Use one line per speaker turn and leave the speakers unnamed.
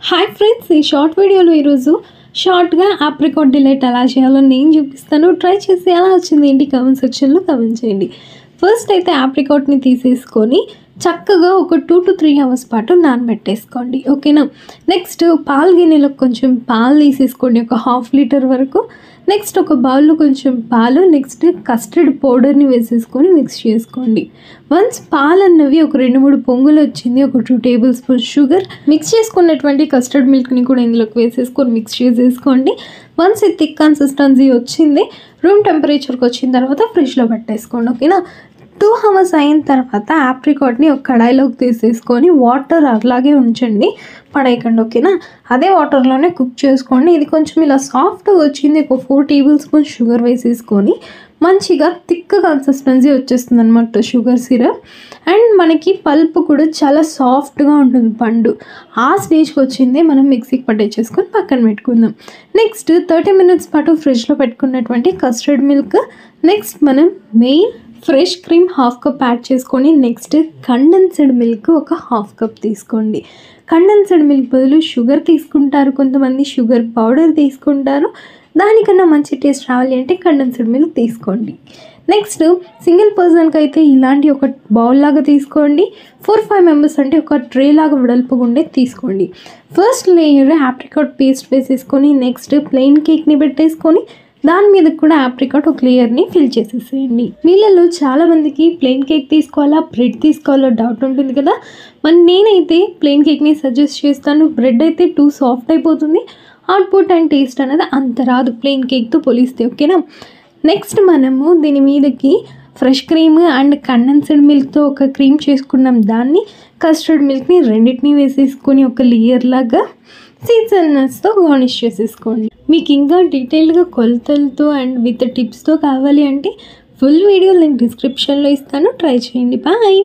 Hi friends, ఈ short వీడియోలో ఈరోజు షార్ట్గా ఆప్రికాట్ డిలైట్ ఎలా చేయాలో నేను చూపిస్తాను. ట్రై చేసి ఎలా వచ్చింది ఏంటి కామెంట్ సెక్షన్లో కామెంట్ చేయండి. ఫస్ట్ అయితే ఆప్రికాట్ని తీసేసుకొని చక్కగా ఒక 2 to 3 అవర్స్ పాటు నానబెట్టేసుకోండి, ఓకేనా. నెక్స్ట్ పాలు గిన్నెలో కొంచెం పాలు తీసేసుకోండి, ఒక 1/2 లీటర్ వరకు. నెక్స్ట్ ఒక బౌల్లో కొంచెం పాలు, నెక్స్ట్ కస్టర్డ్ పౌడర్ని వేసేసుకొని మిక్స్ చేసుకోండి. వన్స్ పాలు అన్నవి ఒక 2-3 పొంగులు వచ్చింది, ఒక 2 టేబుల్ స్పూన్ షుగర్, మిక్స్ చేసుకున్నటువంటి కస్టర్డ్ మిల్క్ని కూడా ఇందులోకి వేసేసుకొని మిక్స్ చేసేసుకోండి. వన్స్ ఈ థిక్ కన్సిస్టెన్సీ వచ్చింది, రూమ్ టెంపరేచర్కి వచ్చిన తర్వాత ఫ్రిడ్జ్లో పెట్టేసుకోండి, ఓకేనా. 2 అవర్స్ అయిన తర్వాత ఆప్రికాట్ని ఒక కడాయిలోకి తీసేసుకొని వాటర్ అలాగే ఉంచండి, పడేయకండి, ఓకేనా. అదే వాటర్లోనే కుక్ చేసుకోండి. ఇది కొంచెం ఇలా సాఫ్ట్గా వచ్చింది, ఒక 4 టేబుల్ స్పూన్ షుగర్ వేసేసుకొని మంచిగా థిక్ కన్సిస్టెన్సీ వచ్చేస్తుంది అనమాట షుగర్ సిరప్. అండ్ మనకి పల్ప్ కూడా చాలా సాఫ్ట్గా ఉంటుంది పండు. ఆ స్టేజ్కి వచ్చింది, మనం మిక్సీకి పట్టేసుకొని పక్కన పెట్టుకుందాం. నెక్స్ట్ 30 minutes పాటు ఫ్రిడ్జ్లో పెట్టుకున్నటువంటి కస్టర్డ్ మిల్క్, నెక్స్ట్ మనం main fresh cream 1/2 cup add చేసుకొని నెక్స్ట్ కండెన్స్డ్ మిల్క్ ఒక 1/2 కప్ తీసుకోండి. కండెన్స్డ్ మిల్క్ బదులు షుగర్ తీసుకుంటారు, కొంతమంది షుగర్ పౌడర్ తీసుకుంటారు. దానికన్నా మంచి టేస్ట్ రావాలి అంటే కండెన్స్డ్ మిల్క్ తీసుకోండి. నెక్స్ట్ సింగిల్ పర్సన్కి అయితే ఇలాంటి ఒక బౌల్ లాగా తీసుకోండి. 4-5 members అంటే ఒక ట్రే లాగా వెడల్పుగా ఉండేది తీసుకోండి. ఫస్ట్ లేయర్ ఆప్రికాట్ పేస్ట్ వేసేసుకొని నెక్స్ట్ ప్లెయిన్ కేక్ని పెట్టేసుకొని దాని మీద కూడా ఆప్రికాట్ ఒక లేయర్ని ఫిల్ చేసేసేయండి. వీళ్ళలో చాలామందికి ప్లెయిన్ కేక్ తీసుకోవాలా బ్రెడ్ తీసుకోవాలో డౌట్ ఉంటుంది కదా. మరి నేనైతే ప్లెయిన్ కేక్ని సజెస్ట్ చేస్తాను. బ్రెడ్ అయితే టూ సాఫ్ట్ అయిపోతుంది, అవుట్పుట్ అండ్ టేస్ట్ అనేది అంత రాదు ప్లెయిన్ కేక్తో పోలిస్తే, ఓకేనా. నెక్స్ట్ మనము దీని మీదకి ఫ్రెష్ క్రీమ్ అండ్ కండెన్స్డ్ మిల్క్తో ఒక క్రీమ్ చేసుకున్నాం, దాన్ని కస్టర్డ్ మిల్క్ని రెండింటినీ వేసేసుకొని ఒక లేయర్ లాగా సీడ్స్ అండ్ నట్స్తో గార్నిష్ చేసేసుకోండి. మీకు ఇంకా డీటెయిల్గా కొలతలతో అండ్ విత్ టిప్స్తో కావాలి అంటే ఫుల్ వీడియో లింక్ డిస్క్రిప్షన్లో ఇస్తాను, ట్రై చేయండి. బాయ్.